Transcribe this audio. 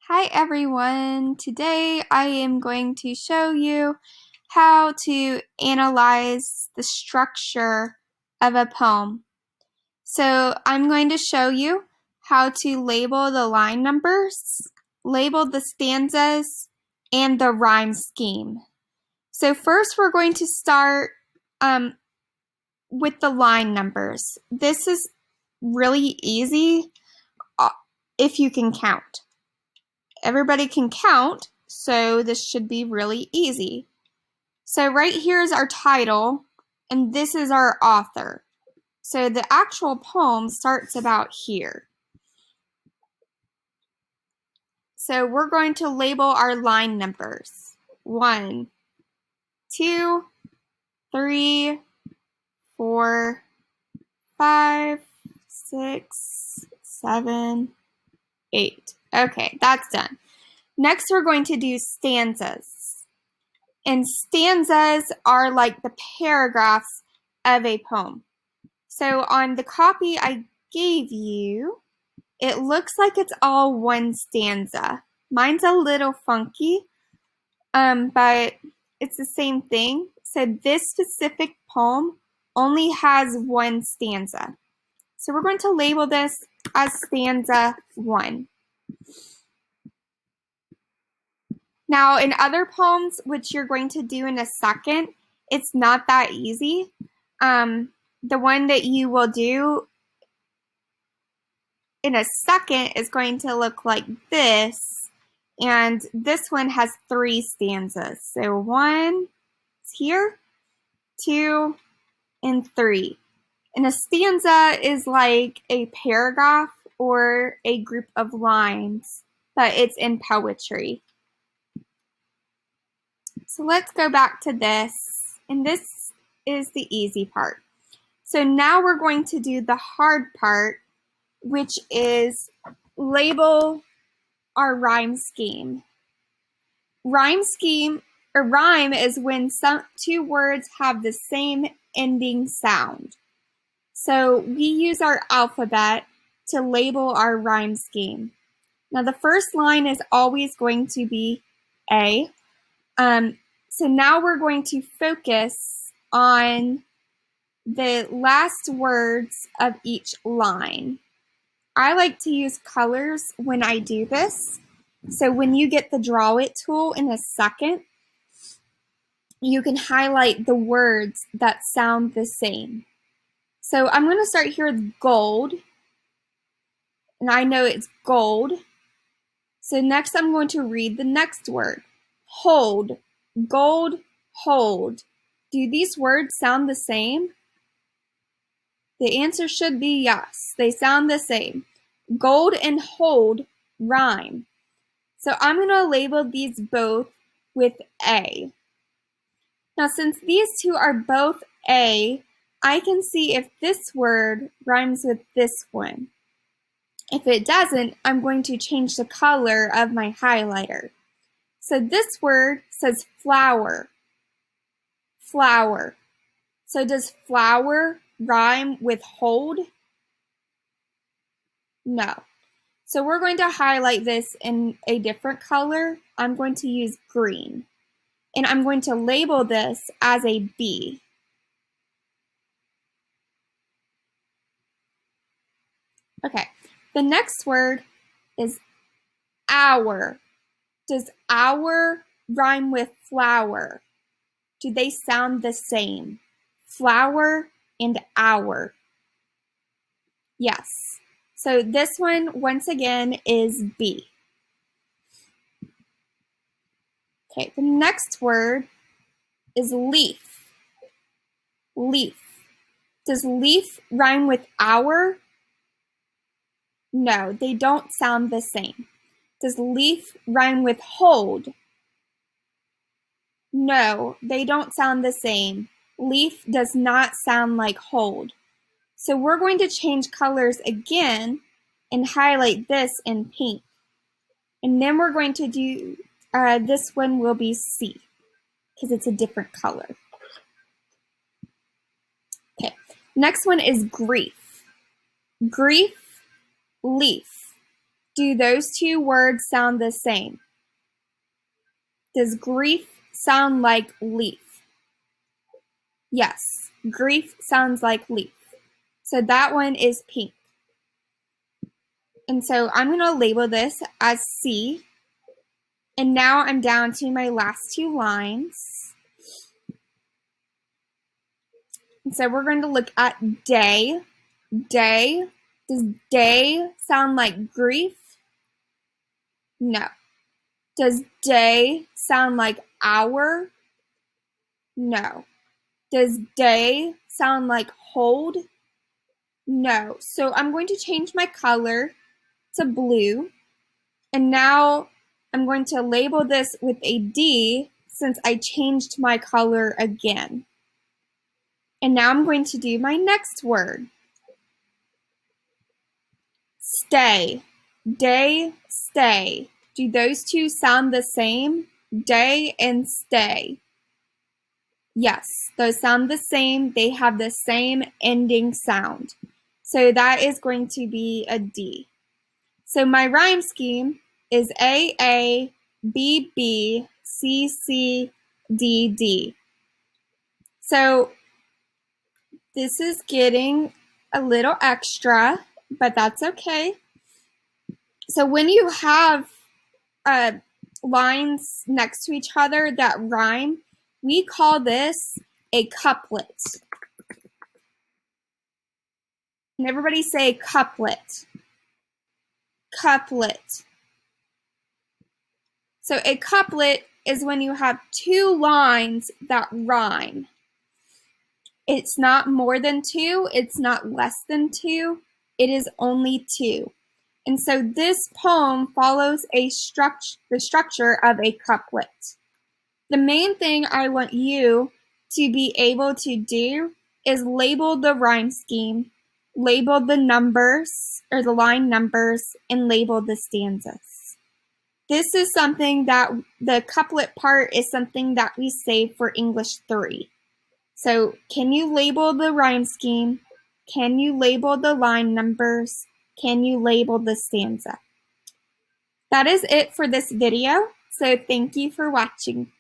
Hi everyone! Today I am going to show you how to analyze the structure of a poem. So I'm going to show you how to label the line numbers, label the stanzas, and the rhyme scheme. So first we're going to start with the line numbers. This is really easy if you can count. Everybody can count, so this should be really easy. So right here is our title, and this is our author. So the actual poem starts about here. So we're going to label our line numbers. 1, 2, 3, 4, 5, 6, 7, 8. Okay, that's done. Next, we're going to do stanzas. And stanzas are like the paragraphs of a poem. So on the copy I gave you, it looks like it's all one stanza. Mine's a little funky, but it's the same thing. So this specific poem only has one stanza. So we're going to label this as stanza 1. Now, in other poems, which you're going to do in a second, it's not that easy. The one that you will do in a second is going to look like this, and this one has 3 stanzas. So 1 is here, 2, and 3. And a stanza is like a paragraph or a group of lines, but it's in poetry. So let's go back to this, and this is the easy part. So now we're going to do the hard part, which is label our rhyme scheme. Rhyme scheme, or rhyme, is when two words have the same ending sound. So we use our alphabet to label our rhyme scheme. Now the first line is always going to be A. So now we're going to focus on the last words of each line. I like to use colors when I do this. So when you get the Draw It tool in a second, you can highlight the words that sound the same. So I'm going to start here with gold, and I know it's gold. So next I'm going to read the next word. Hold, gold, hold. Do these words sound the same? The answer should be yes. They sound the same. Gold and hold rhyme. So I'm going to label these both with A. Now since these two are both A, I can see if this word rhymes with this one. If it doesn't, I'm going to change the color of my highlighter. So this word says flower. Flower. So does flower rhyme with hold? No. So we're going to highlight this in a different color. I'm going to use green. And I'm going to label this as a B. Okay, the next word is hour. Does hour rhyme with flower? Do they sound the same? Flower and hour. Yes. So this one, once again, is B. Okay, the next word is leaf. Leaf. Does leaf rhyme with hour? No, they don't sound the same. Does leaf rhyme with hold? No, they don't sound the same. Leaf does not sound like hold. So we're going to change colors again and highlight this in pink. And then we're going to do, this one will be C, because it's a different color. Okay, next one is grief. Grief, leaf. Do those two words sound the same? Does grief sound like leaf? Yes, grief sounds like leaf. So that one is pink. And so I'm going to label this as C. And now I'm down to my last two lines. And so we're going to look at day. Day. Does day sound like grief? No. Does day sound like hour? No. Does day sound like hold? No. So I'm going to change my color to blue. And now I'm going to label this with a D since I changed my color again. And now I'm going to do my next word. Stay. Day, stay. Do those two sound the same? Day and stay. Yes, those sound the same. They have the same ending sound. So that is going to be a D. So my rhyme scheme is A, A, B, B, C, C, D, D. So this is getting a little extra, but that's okay. So when you have lines next to each other that rhyme, we call this a couplet. And everybody say couplet. Couplet. So a couplet is when you have two lines that rhyme. It's not more than two, it's not less than two, it is only two. And so this poem follows the structure of a couplet. The main thing I want you to be able to do is label the rhyme scheme, label the numbers or the line numbers, and label the stanzas. This is something that the couplet part is something that we save for English 3. So can you label the rhyme scheme? Can you label the line numbers? Can you label the stanza? That is it for this video. So thank you for watching.